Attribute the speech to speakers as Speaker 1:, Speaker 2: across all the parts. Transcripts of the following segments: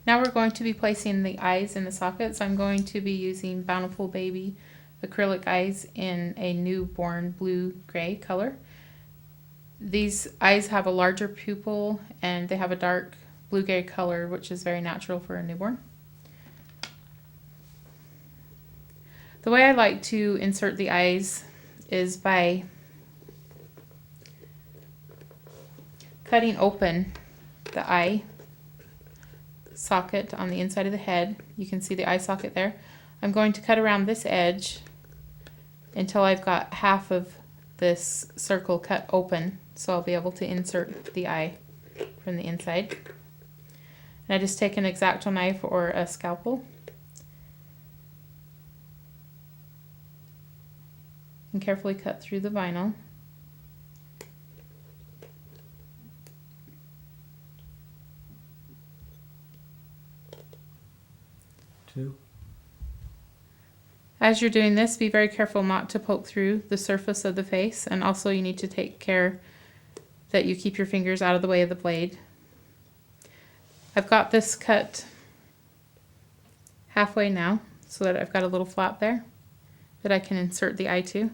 Speaker 1: Now we're going to be placing the eyes in the sockets. I'm going to be using Bountiful Baby acrylic eyes in a newborn blue-gray color. These eyes have a larger pupil and they have a dark blue-gray color, which is very natural for a newborn. The way I like to insert the eyes is by cutting open the eye socket on the inside of the head. You can see the eye socket there. I'm going to cut around this edge until I've got half of this circle cut open, so I'll be able to insert the eye from the inside. And I just take an X-Acto knife or a scalpel and carefully cut through the vinyl. As you're doing this, be very careful not to poke through the surface of the face, and also you need to take care that you keep your fingers out of the way of the blade. I've got this cut halfway now so that I've got a little flap there that I can insert the eye to.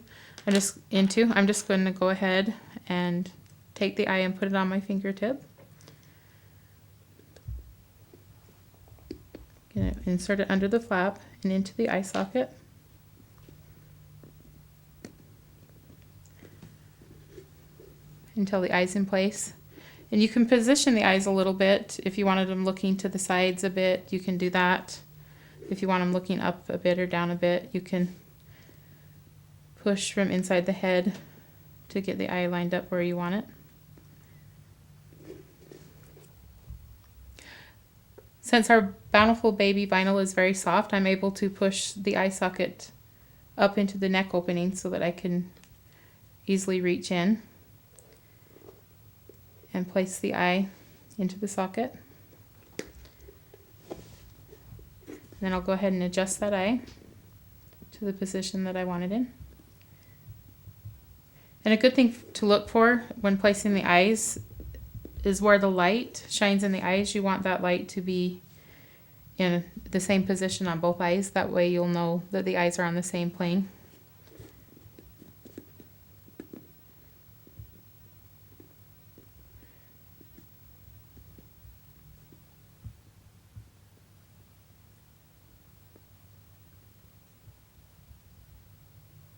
Speaker 1: I'm just going to go ahead and take the eye and put it on my fingertip. Gonna insert it under the flap and into the eye socket. Until the eye's in place. And you can position the eyes a little bit. If you wanted them looking to the sides a bit, you can do that. If you want them looking up a bit or down a bit, you can push from inside the head to get the eye lined up where you want it. Since our Bountiful Baby vinyl is very soft, I'm able to push the eye socket up into the neck opening so that I can easily reach in and place the eye into the socket. And then I'll go ahead and adjust that eye to the position that I want it in. And a good thing to look for when placing the eyes is where the light shines in the eyes. You want that light to be in the same position on both eyes. That way you'll know that the eyes are on the same plane.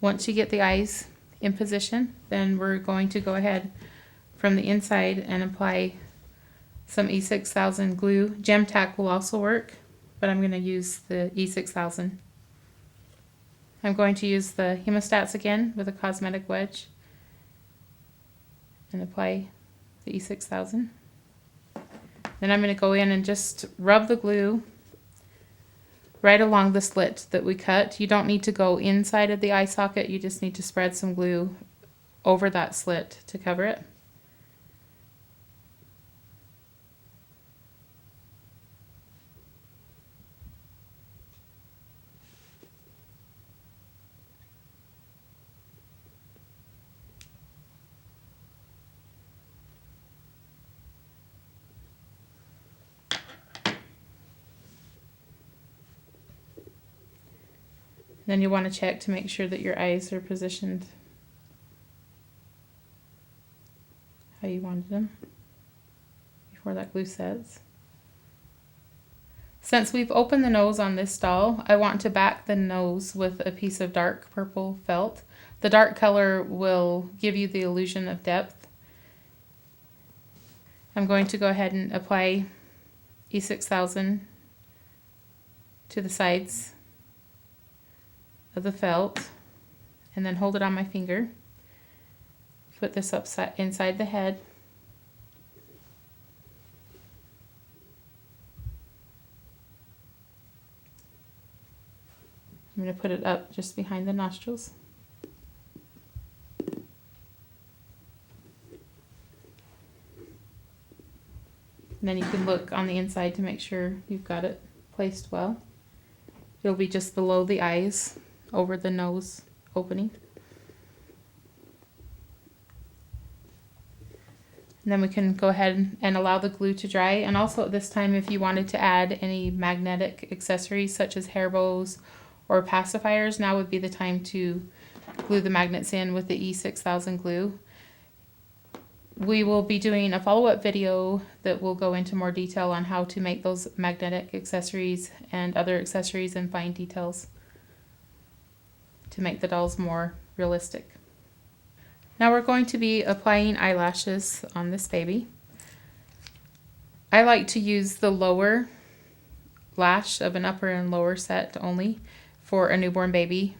Speaker 1: Once you get the eyes in position, then we're going to go ahead from the inside and apply some E6000 glue. Gem tack will also work, but I'm going to use the E6000. I'm going to use the hemostats again with a cosmetic wedge and apply the E6000. Then I'm going to go in and just rub the glue right along the slit that we cut. You don't need to go inside of the eye socket, you just need to spread some glue over that slit to cover it. Then you want to check to make sure that your eyes are positioned how you wanted them before that glue sets. Since we've opened the nose on this doll, I want to back the nose with a piece of dark purple felt. The dark color will give you the illusion of depth. I'm going to go ahead and apply E6000 to the sides of the felt and then hold it on my finger. Put this inside the head. I'm going to put it up just behind the nostrils. And then you can look on the inside to make sure you've got it placed well. It'll be just below the eyes, over the nose opening. And then we can go ahead and allow the glue to dry. And also at this time, if you wanted to add any magnetic accessories such as hair bows or pacifiers, now would be the time to glue the magnets in with the E6000 glue. We will be doing a follow-up video that will go into more detail on how to make those magnetic accessories and other accessories and fine details to make the dolls more realistic. Now we're going to be applying eyelashes on this baby. I like to use the lower lash of an upper and lower set only for a newborn baby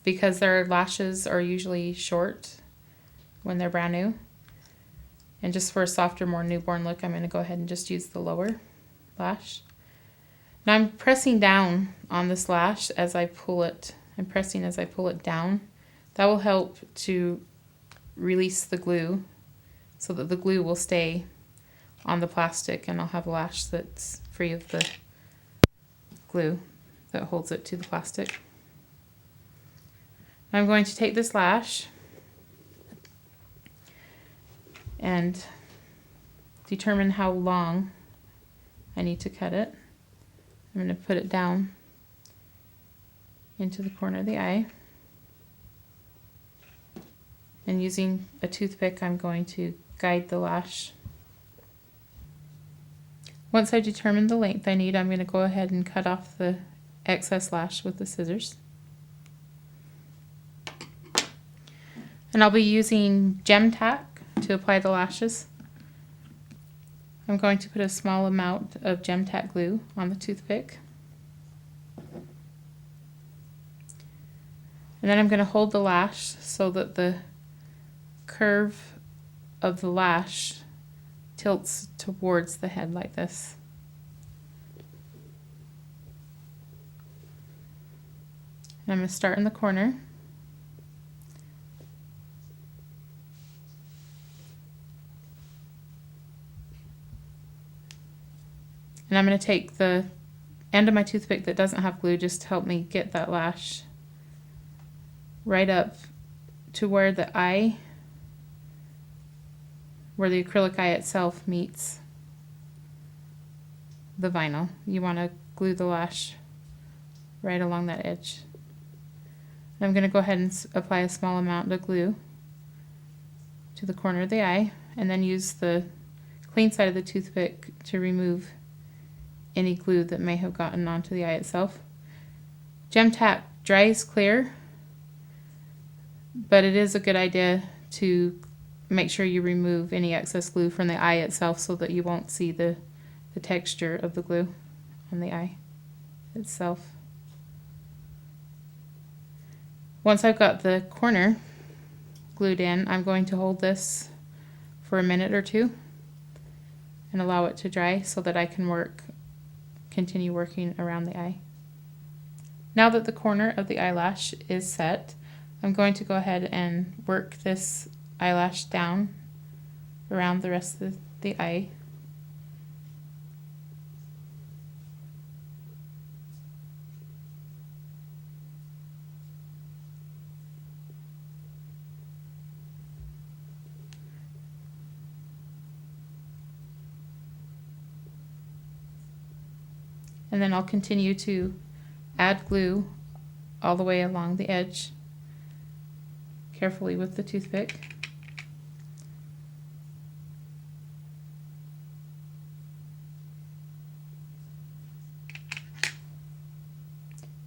Speaker 1: because their lashes are usually short when they're brand new. And just for a softer, more newborn look, I'm going to go ahead and just use the lower lash. Now I'm pressing down on this lash as I pull it. I'm pressing as I pull it down. That will help to release the glue so that the glue will stay on the plastic and I'll have a lash that's free of the glue that holds it to the plastic. I'm going to take this lash and determine how long I need to cut it. I'm going to put it down into the corner of the eye. And using a toothpick, I'm going to guide the lash. Once I determine the length I need, I'm going to go ahead and cut off the excess lash with the scissors. And I'll be using gem tack to apply the lashes. I'm going to put a small amount of gem tack glue on the toothpick. And then I'm going to hold the lash so that the curve of the lash tilts towards the head like this. And I'm going to start in the corner. And I'm going to take the end of my toothpick that doesn't have glue just to help me get that lash right up to where the eye, where the acrylic eye itself meets the vinyl. You want to glue the lash right along that edge. And I'm going to go ahead and apply a small amount of glue to the corner of the eye and then use the clean side of the toothpick to remove any glue that may have gotten onto the eye itself. Gem tack dries clear, but it is a good idea to make sure you remove any excess glue from the eye itself so that you won't see the texture of the glue on the eye itself. Once I've got the corner glued in, I'm going to hold this for a minute or two and allow it to dry so that I can continue working around the eye. Now that the corner of the eyelash is set, I'm going to go ahead and work this eyelash down around the rest of the eye. And then I'll continue to add glue all the way along the edge, carefully with the toothpick.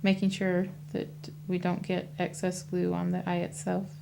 Speaker 1: Making sure that we don't get excess glue on the eye itself.